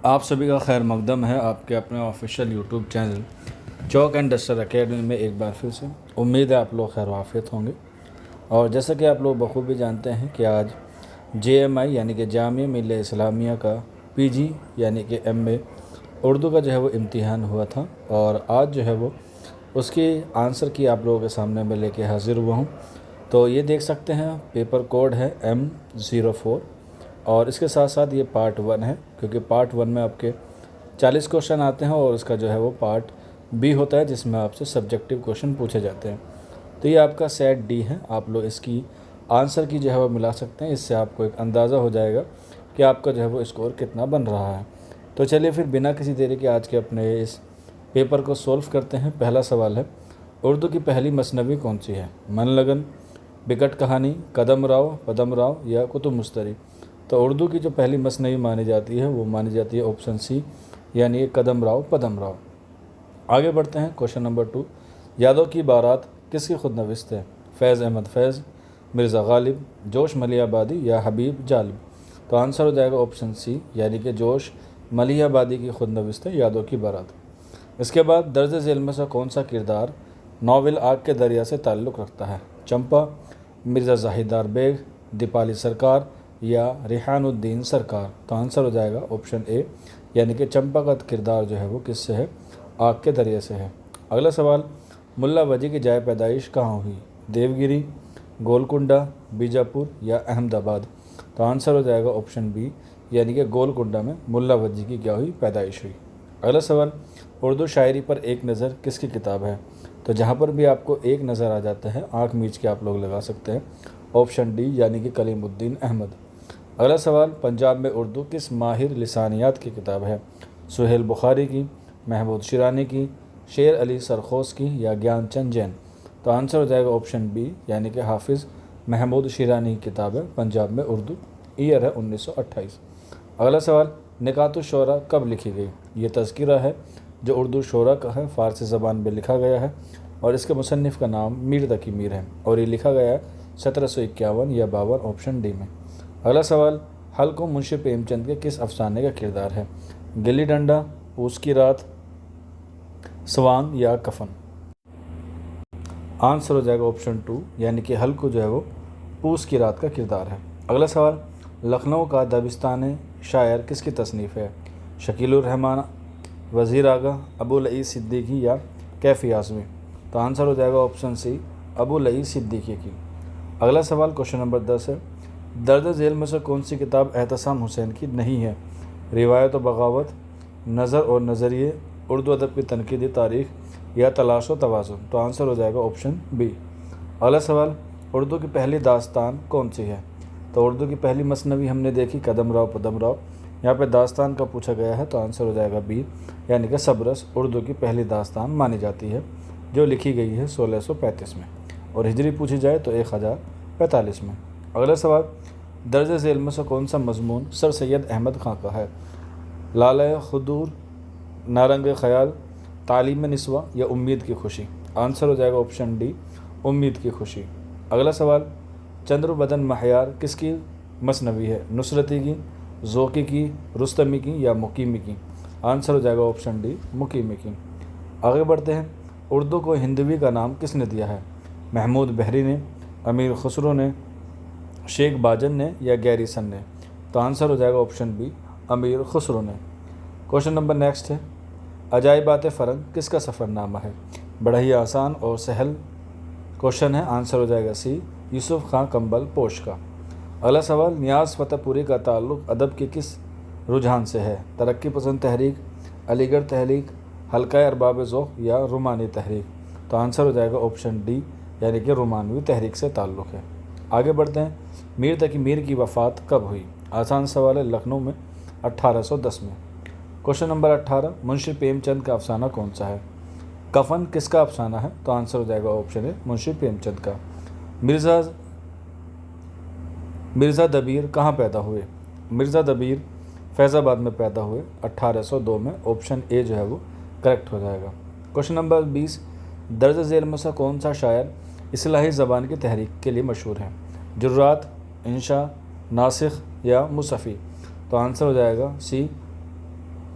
आप सभी का खैर मकदम है आपके अपने official YouTube channel chalk and duster academy में एक बार फिर से। उम्मीद है आप लोग खैर वाफियत होंगे। और जैसा कि आप लोग बखूबी जानते हैं कि आज JMI यानी कि जामिया मिल्लिया इस्लामिया का PG यानी कि MA उर्दू का जो है वो इम्तिहान हुआ था, और आज जो है वो उसकी आंसर की आप लोगों के सामने मैं लेके हाज़िर हुआ हूँ। तो ये देख सकते हैं पेपर कोड है M04, और इसके साथ साथ ये पार्ट 1 है, क्योंकि पार्ट 1 में आपके 40 क्वेश्चन आते हैं और इसका जो है वो पार्ट B होता है जिसमें आपसे सब्जेक्टिव क्वेश्चन पूछे जाते हैं। तो ये आपका सेट D है। आप लोग इसकी आंसर की जो है वो मिला सकते हैं। इससे आपको एक अंदाज़ा हो जाएगा कि आपका जो है वो स्कोर कितना बन रहा है। तो चलिए फिर बिना किसी देरी के आज के अपने इस पेपर को सॉल्व करते हैं। पहला सवाल है, उर्दू की पहली मसनवी कौन सी है? मन लगन, बिकट कहानी, कदम राव, पदम राव या कुतुब मुस्तरी? तो उर्दू की जो पहली मसनवी मानी जाती है वो मानी जाती है ऑप्शन C यानी ये कदम राव पदम राव। आगे बढ़ते हैं। क्वेश्चन नंबर 2, यादों की बारात किसकी खुदनविस्त है? फैज़ अहमद फैज़, मिर्ज़ा गालिब, जोश मलियाबादी या हबीब जालिब? तो आंसर हो जाएगा ऑप्शन C यानी कि जोश मलियाबादी की खुदनविस्त है यादों की बारात। इसके बाद दर्ज झेल में से कौन सा किरदार नावल आग के दरिया से ताल्लुक़ रखता है? चंपा, मिर्ज़ा ज़ाहिदार बेग, दीपाली सरकार या रिहानुद्दीन सरकार? तो आंसर हो जाएगा ऑप्शन A यानी कि चंपा का किरदार जो है वो किससे है? आग के दरिया से है। अगला सवाल, मुल्ला वजी की जाए पैदाइश कहाँ हुई? देवगिरी, गोलकुंडा, बीजापुर या अहमदाबाद? तो आंसर हो जाएगा ऑप्शन B यानी कि गोलकुंडा में मुल्ला वजी की क्या हुई? पैदाइश हुई। अगला सवाल, उर्दू शायरी पर एक नज़र किसकी किताब है? तो जहाँ पर भी आपको एक नज़र आ जाता है आँख मीच के आप लोग लगा सकते हैं, ऑप्शन D यानी कि कलीमुद्दीन अहमद। अगला सवाल, पंजाब में उर्दू किस माहिर लिसानियात की किताब है? सुहेल बुखारी की, महमूद शिरानी की, शेर अली सरखोस की या ज्ञानचंद जैन? तो आंसर हो जाएगा ऑप्शन B यानी कि हाफिज़ महमूद शिरानी की किताब है पंजाब में उर्दू। ईयर है 1928। अगला सवाल, निकातुश्शोरा कब लिखी गई? ये तज़किरा है जो उर्दू शोरा का है, फ़ारसी ज़बान में लिखा गया है, और इसके मुसन्निफ़ का नाम मीर तकी मीर है, और ये लिखा गया है 1751 या 52, ऑप्शन D में। अगला सवाल, हल्को मुंशी प्रेमचंद के किस अफसाने का किरदार है? गिल्ली डंडा, पूस की रात, स्वांग या कफन? आंसर हो जाएगा ऑप्शन 2 यानी कि हल्को जो है वो पूस की रात का किरदार है। अगला सवाल, लखनऊ का दबिस्तान शायर किसकी तसनीफ़ है? शकीलुर रहमान, वज़ीर आगा, अबू लईस सिद्दीकी या कैफ़ी आज़मी? तो आंसर हो जाएगा ऑप्शन C अबू लईस सिद्दीकी की। अगला सवाल क्वेश्चन नंबर 10 है, दर्ज झेल में से कौन सी किताब एहतसाम हुसैन की नहीं है? रिवायत व बगावत, नज़र और नज़रिए, उर्दू अदब की तनकीदी तारीख़ या तलाश व तवाज़ुन? तो आंसर हो जाएगा ऑप्शन B। अगला सवाल, उर्दू की पहली दास्तान कौन सी है? तो उर्दू की पहली मसनवी हमने देखी कदम राव पदम राव। यहाँ पे दास्तान का पूछा गया है तो आंसर हो जाएगा B यानी कि सबरस उर्दू की पहली दास्तान मानी जाती है, जो लिखी गई है 1635 में, और हिजरी पूछी जाए तो 1045 में। अगला सवाल, दर्ज झेल में से कौन सा मजमून सर सैयद अहमद खां का है? लाला खुदूर, नारंग ख़याल, तालीम निस्वा या उम्मीद की खुशी? आंसर हो जाएगा ऑप्शन D उम्मीद की खुशी। अगला सवाल, चंद्र बदन महयार किसकी मसनवी है? नुसरती की, ज़ोकी की, रुस्तमी की या मुकीमी की? आंसर हो जाएगा ऑप्शन D मुकीमी की। आगे बढ़ते हैं। उर्दू को हिंदवी का नाम किसने दिया है? महमूद बहरी ने, अमीर खुसरो ने, शेख बाजन ने या गैरीसन ने? तो आंसर हो जाएगा ऑप्शन B अमीर खुसरो ने। क्वेश्चन नंबर नेक्स्ट है, अजाइबात फ़रंग किसका सफ़रनामा है? बड़ा ही आसान और सहल क्वेश्चन है। आंसर हो जाएगा C यूसुफ़ खां कंबल पोश का। अगला सवाल, नियाज़ फ़तेहपुरी का ताल्लुक़ अदब के किस रुझान से है? तरक्की पसंद तहरीक, अलीगढ़ तहरीक, हल्का अरबाब ज़ौक़ या रुमानी तहरीक? तो आंसर हो जाएगा ऑप्शन D यानी कि रुमानवी तहरीक से ताल्लुक़ है। आगे बढ़ते हैं। मीर तकी मीर की वफ़ात कब हुई? आसान सवाल है, लखनऊ में 1810 में। क्वेश्चन नंबर 18, मुंशी प्रेमचंद का अफसाना कौन सा है? कफन किसका अफसाना है? तो आंसर हो जाएगा ऑप्शन A मुंशी प्रेमचंद का। मिर्ज़ा दबीर कहाँ पैदा हुए? मिर्ज़ा दबीर फैज़ाबाद में पैदा हुए 1802 में, ऑप्शन A जो है वो करेक्ट हो जाएगा। क्वेश्चन नंबर 20, दर्ज झेल में से कौन सा शायर इस्लाही ज़बान की तहरीक के लिए मशहूर है? जुर्रात, इंशा, नासिख या मुसफ़ी? तो आंसर हो जाएगा C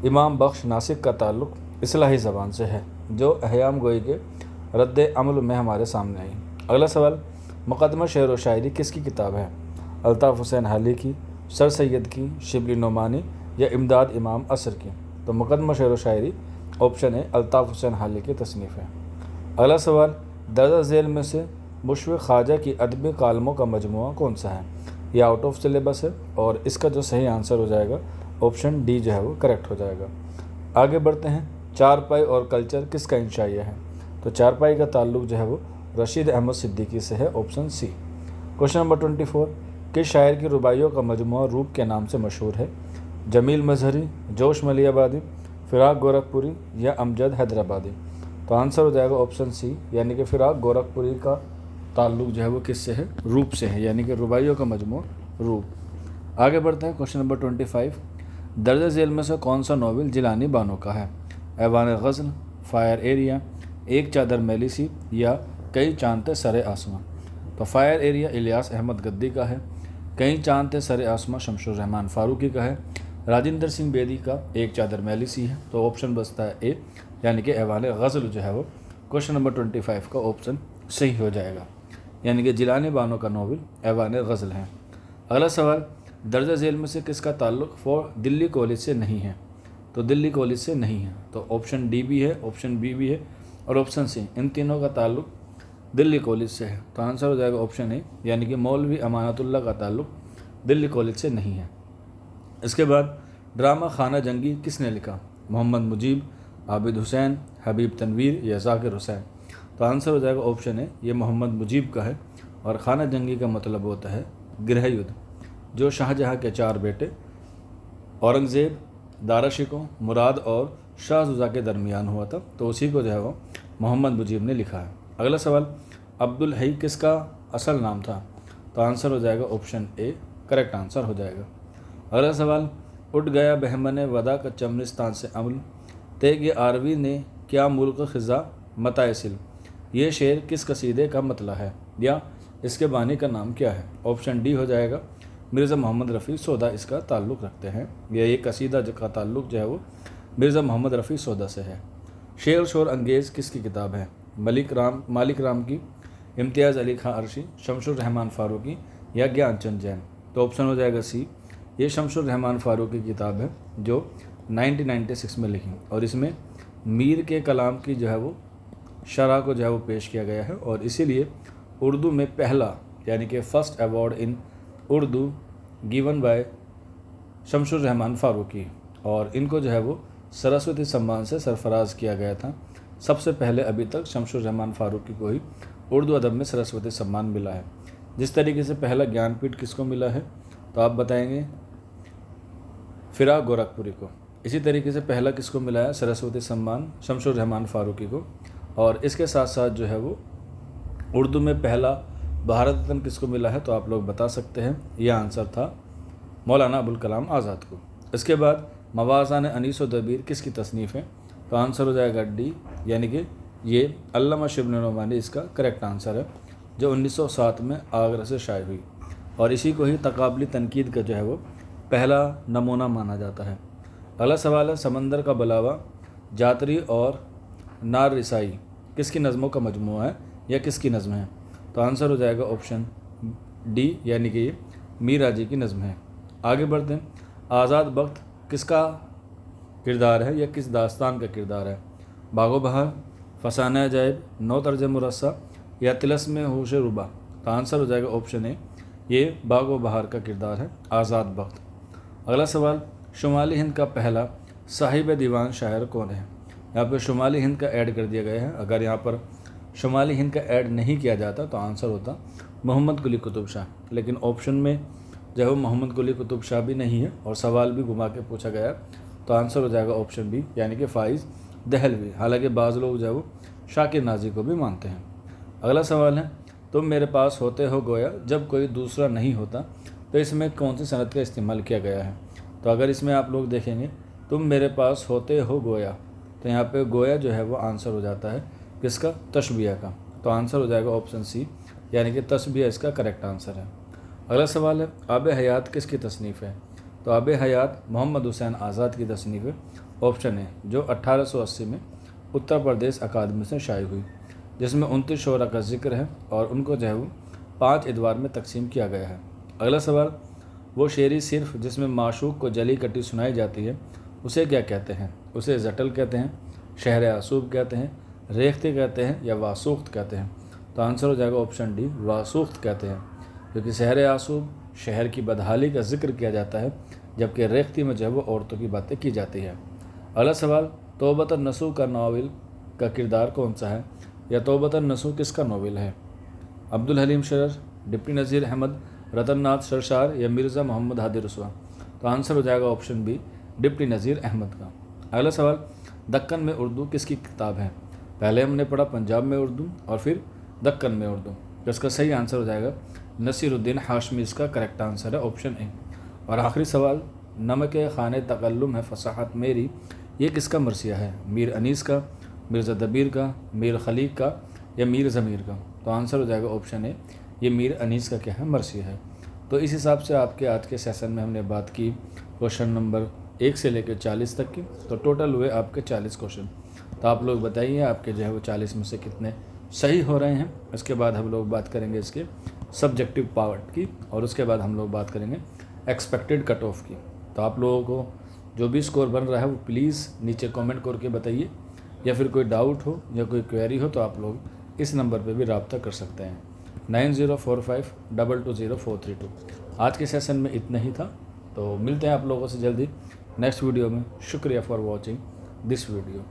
इमाम बख्श नासिक का ताल्लुक़ इस्लाही ज़बान से है जो अहयाम गोई के रद्द अमल में हमारे सामने आई। अगला सवाल, मुक़द्दमा शेर व शायरी किसकी किताब है? अल्ताफ़ हुसैन हाली की, सर सैयद की, शिबली नोमानी या इमदाद इमाम असर की? तो मुक़द्दमा शेर व शायरी ऑप्शन है अल्ताफ़ हुसैन हाली की तसनीफ़ है। अगला सवाल, दर्जा झेल में से मुशफ़िक़ ख़वाजा की अदबी कालमों का मजमुआ कौन सा है? यह आउट ऑफ सिलेबस है और इसका जो सही आंसर हो जाएगा ऑप्शन डी जो है वो करेक्ट हो जाएगा। आगे बढ़ते हैं, चारपाई और कल्चर किसका इंशाइया है? तो चारपाई का ताल्लुक़ जो है वो रशीद अहमद सिद्दीकी से है, ऑप्शन सी। क्वेश्चन नंबर 24, किस शायर की रुबाइयों का मजमुआ रूप के नाम से मशहूर है? जमील मजहरी, जोश मलियाबादी, फ़िराक गोरखपुरी या अमजद हैदराबादी? तो आंसर हो जाएगा ऑप्शन सी, यानी कि फ़िराक गोरखपुरी का ताल्लुक़ जो है वो किससे है? रूप से है, यानी कि रुबाइयों का मजमुआ रूप। आगे बढ़ते हैं, क्वेश्चन नंबर 25, दर्ज झेल में से कौन सा नावल जिलानी बानो का है? ऐवान गज़ल, फायर एरिया, एक चादर मैली सी या कई चांद थे सरे आसमां? तो फायर एरिया इलियास अहमद गद्दी का है, कई चांद थे सरे आसमां शमशुर रहमान फारूकी का है, राजेंद्र सिंह बेदी का एक चादर मैली सी है। तो ऑप्शन बचता है ए, यानी कि ऐवान गज़ल जो है वो क्वेश्चन नंबर 25 का ऑप्शन सही हो जाएगा, यानी कि जिलानी बानो का नावल ऐवान गज़ल है। अगला सवाल, दर्जा झेल में से किसका ताल्लुक़ फॉर दिल्ली कॉलेज से नहीं है? तो दिल्ली कॉलेज से नहीं है, तो ऑप्शन डी भी है, ऑप्शन बी भी है और ऑप्शन सी, इन तीनों का ताल्लुक़ दिल्ली कॉलेज से है। तो आंसर हो जाएगा ऑप्शन ए, यानी कि मौलवी अमानतुल्लाह का ताल्लुक़ दिल्ली कॉलेज से नहीं है। इसके बाद, ड्रामा खाना जंगी किसने लिखा? मोहम्मद मुजीब, आबिद हुसैन, हबीब तनवीर या ज़ाकिर हुसैन? तो आंसर हो जाएगा ऑप्शन ए, ये मोहम्मद मुजीब का है और खाना जंगी का मतलब होता है गृह युद्ध, जो शाहजहाँ के 4 बेटे औरंगज़ेब, दाराशिकों, मुराद और शाहजुज़ा के दरमियान हुआ था। तो उसी को जो है वो मोहम्मद मुजीब ने लिखा है। अगला सवाल, अब्दुल हई किसका असल नाम था? तो आंसर हो जाएगा ऑप्शन ए, करेक्ट आंसर हो जाएगा। अगला सवाल, उठ गया बहमने वदा का चमनिस्तान से अमल, तेग आरवी ने क्या मुल्क ख़िज़ा मतायसिल? ये शेर किस कसीदे का मतला है या इसके बानी का नाम क्या है? ऑप्शन डी हो जाएगा, मिर्ज़ा मोहम्मद रफ़ी सौदा इसका ताल्लुक़ रखते हैं, या ये कसीदा का ताल्लुक़ जो है वो मिर्ज़ा मोहम्मद रफ़ी सौदा से है। शेर शोर अंगेज़ किसकी किताब है? मालिक राम की, इम्तियाज़ अली खां अर्शी, शमशुर रहमान फ़ारूकी या ज्ञानचंद जैन? तो ऑप्शन हो जाएगा सी, ये शमशुर रहमान फ़ारूकी की किताब है जो 1996 में लिखी और इसमें मीर के कलाम की जो है वो शरह को जो है वो पेश किया गया है और इसीलिए उर्दू में पहला, यानी कि first award in Urdu given by Shamsur Rahman Farooqui, और इनको जो है वो सरस्वती सम्मान से सरफराज किया गया था। सबसे पहले अभी तक शमशुर रहमान फ़ारूकी को ही उर्दू अदब में सरस्वती सम्मान मिला है। जिस तरीके से पहला ज्ञानपीठ किसको मिला है, तो आप बताएंगे फ़िराक गोरखपुरी को। इसी तरीके से पहला किसको मिला है सरस्वती सम्मान? शमशुर रहमान फ़ारूकी को। और इसके साथ साथ जो है वो उर्दू में पहला भारत रत्न किसको मिला है, तो आप लोग बता सकते हैं, यह आंसर था मौलाना अबुल कलाम आज़ाद को। इसके बाद, मवाज़ान अनीस व दबीर किसकी तसनीफ़ है? तो आंसर हो जाएगा डी, यानी कि ये अल्लामा शिबली नोमानी इसका करेक्ट आंसर है, जो 1907 में आगरा से शाये हुई और इसी को ही तकाबली तनकीद का जो है वो पहला नमूना माना जाता है। अगला सवाल है, समंदर का बलावा, जातरी और नार रिसाई किसकी नज़मों का मजमूआ है या किसकी नज़म है? तो आंसर हो जाएगा ऑप्शन डी, यानी कि ये मीरा जी की नज़म है। आगे बढ़ते हैं, आज़ाद बख्त किसका किरदार है या किस दास्तान का किरदार है? बागो बहार, फसाना अजायब, नौ तर्ज मुरस्सा या तिलस्म होश रुबा? तो आंसर हो जाएगा ऑप्शन ए, ये बागो बहार का किरदार है आज़ाद बख्त। अगला सवाल, शुमाली हिंद का पहला साहिब दीवान शायर कौन है? यहाँ पर शुमाली हिंद का ऐड कर दिया गया है। अगर यहाँ पर शुमाली हिंद का ऐड नहीं किया जाता तो आंसर होता मोहम्मद कुली कुतुब शाह, लेकिन ऑप्शन में जो है वो मोहम्मद कुली कुतुब शाह भी नहीं है और सवाल भी घुमा के पूछा गया, तो आंसर हो जाएगा ऑप्शन बी, यानी कि फ़ाइज़ दहलवी। हालांकि बाज़ लोग जो है वो शाकिर नाजी को भी मानते हैं। अगला सवाल है, तुम मेरे पास होते हो गोया जब कोई दूसरा नहीं होता, तो इसमें कौन सी सनद का इस्तेमाल किया गया है? तो अगर इसमें आप लोग देखेंगे, तुम मेरे पास होते हो गोया, तो यहाँ पे गोया जो है वो आंसर हो जाता है किसका? तशबिया का। तो आंसर हो जाएगा ऑप्शन सी, यानी कि तशबिया इसका करेक्ट आंसर है। अगला सवाल है, आब हयात किसकी तसनीफ़ है? तो आब हयात मोहम्मद हुसैन आज़ाद की तसनीफ़ ऑप्शन है, जो 1880 में उत्तर प्रदेश अकादमी से शाये हुई, जिसमें 29 शोरा का जिक्र है और उनको जो है वो 5 एतवार में तकसीम किया गया है। अगला सवाल, वो शेरी सिर्फ जिसमें माशूक को जली कटी सुनाई जाती है उसे क्या कहते हैं? उसे जटल कहते हैं, शहर आसूब कहते हैं, रेख्ते कहते हैं या वासूख्त कहते हैं? तो आंसर हो जाएगा ऑप्शन डी, वासूख्त कहते हैं, क्योंकि शहर आसूब शहर की बदहाली का जिक्र किया जाता है, जबकि रेख्ती में जो है वो औरतों की बातें की जाती है। अगला सवाल, तौबतन नसूह का नावल का किरदार कौन सा है, या तौबतन नसूह किसका नावल है? अब्दुल हलीम शरर, डिप्टी नज़ीर अहमद, रतन नाथ सरशार या मिर्ज़ा मोहम्मद हादी रसवा? तो आंसर हो जाएगा ऑप्शन बी, डिप्टी नज़ीर अहमद का। अगला सवाल, दक्कन में उर्दू किसकी किताब है? पहले हमने पढ़ा पंजाब में उर्दू और फिर दक्कन में उर्दू, तो इसका सही आंसर हो जाएगा नसीरुद्दीन हाशमी, इसका करेक्ट आंसर है ऑप्शन ए। और आखिरी सवाल, नमक खाने तकल्लुम है फसाहत मेरी, ये किसका मरसिया है? मीर अनीस का, मिर्ज़ा दबीर का, मीर खलीक का या मीर ज़मीर का? तो आंसर हो जाएगा ऑप्शन ए, ये मीर अनीस का क्या है, मरसिया है। तो इस हिसाब से आपके आज के सेशन में हमने बात की क्वेश्चन नंबर 1 से लेकर 40 तक की, तो टोटल हुए आपके 40 क्वेश्चन। तो आप लोग बताइए आपके जो है वो 40 में से कितने सही हो रहे हैं। इसके बाद हम लोग बात करेंगे इसके सब्जेक्टिव पार्ट की, और उसके बाद हम लोग बात करेंगे एक्सपेक्टेड कट ऑफ की। तो आप लोगों को जो भी स्कोर बन रहा है वो प्लीज़ नीचे कमेंट करके बताइए, या फिर कोई डाउट हो या कोई क्वेरी हो तो आप लोग इस नंबर पे भी रब्ता कर सकते हैं, 9045220432। आज के सेशन में इतना ही था, तो मिलते हैं आप लोगों से जल्दी नेक्स्ट वीडियो में। शुक्रिया फॉर वॉचिंग दिस वीडियो।